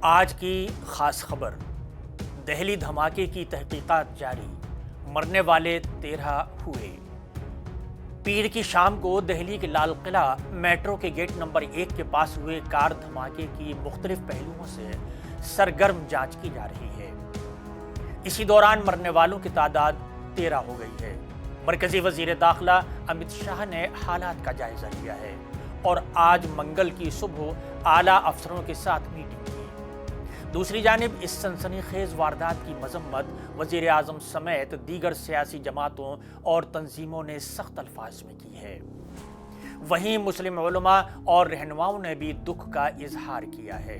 آج کی خاص خبر، دہلی دھماکے کی تحقیقات جاری، مرنے والے 13 ہوئے۔ پیر کی شام کو دہلی کے لال قلعہ میٹرو کے گیٹ نمبر 1 کے پاس ہوئے کار دھماکے کی مختلف پہلوؤں سے سرگرم جانچ کی جا رہی ہے۔ اسی دوران مرنے والوں کی تعداد 13 ہو گئی ہے۔ مرکزی وزیر داخلہ امت شاہ نے حالات کا جائزہ لیا ہے اور آج منگل کی صبح اعلیٰ افسروں کے ساتھ میٹنگ کی۔ دوسری جانب اس سنسنی خیز واردات کی مذمت وزیر اعظم سمیت دیگر سیاسی جماعتوں اور تنظیموں نے سخت الفاظ میں کی ہے۔ وہیں مسلم علماء اور رہنماؤں نے بھی دکھ کا اظہار کیا ہے۔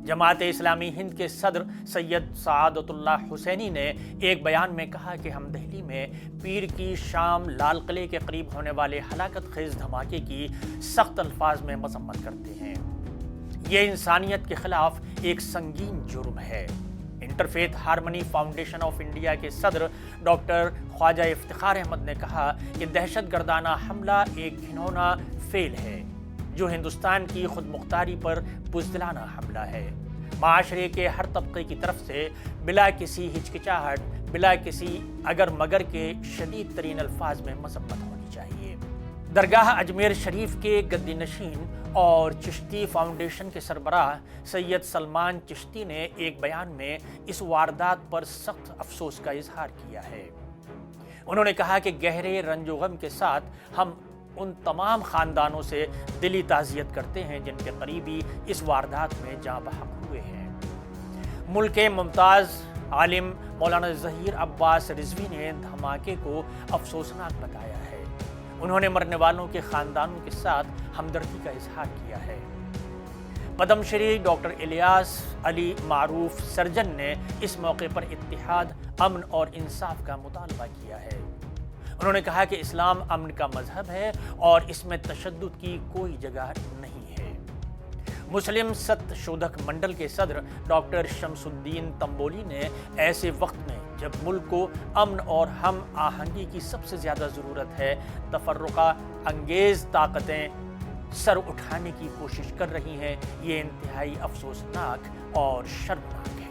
جماعت اسلامی ہند کے صدر سید سعادت اللہ حسینی نے ایک بیان میں کہا کہ ہم دہلی میں پیر کی شام لال قلعے کے قریب ہونے والے ہلاکت خیز دھماکے کی سخت الفاظ میں مذمت کرتے ہیں۔ یہ انسانیت کے خلاف ایک سنگین جرم ہے۔ Interfaith harmony foundation of India کے صدر ڈاکٹر خواجہ افتخار احمد نے کہا کہ دہشت گردانہ حملہ ایک گھناؤنا فعل ہے جو ہندوستان کی خود مختاری پر بزدلانہ حملہ ہے۔ معاشرے کے ہر طبقے کی طرف سے بلا کسی ہچکچاہٹ، بلا کسی اگر مگر کے شدید ترین الفاظ میں مذمت ہونی چاہیے۔ درگاہ اجمیر شریف کے گدی نشین اور چشتی فاؤنڈیشن کے سربراہ سید سلمان چشتی نے ایک بیان میں اس واردات پر سخت افسوس کا اظہار کیا ہے۔ انہوں نے کہا کہ گہرے رنج و غم کے ساتھ ہم ان تمام خاندانوں سے دلی تعزیت کرتے ہیں جن کے قریبی اس واردات میں جاں بحق ہوئے ہیں۔ ملک کے ممتاز عالم مولانا ظہیر عباس رضوی نے دھماکے کو افسوسناک بتایا ہے۔ انہوں نے مرنے والوں کے خاندانوں کے ساتھ ہمدردی کا اظہار کیا ہے۔ پدم شری ڈاکٹر الیاس علی معروف سرجن نے اس موقع پر اتحاد، امن اور انصاف کا مطالبہ کیا ہے۔ انہوں نے کہا کہ اسلام امن کا مذہب ہے اور اس میں تشدد کی کوئی جگہ نہیں ہے۔ مسلم ست شودھک منڈل کے صدر ڈاکٹر شمس الدین تمبولی نے ایسے وقت میں جب ملک کو امن اور ہم آہنگی کی سب سے زیادہ ضرورت ہے، تفرقہ انگیز طاقتیں سر اٹھانے کی کوشش کر رہی ہیں، یہ انتہائی افسوسناک اور شرمناک ہے۔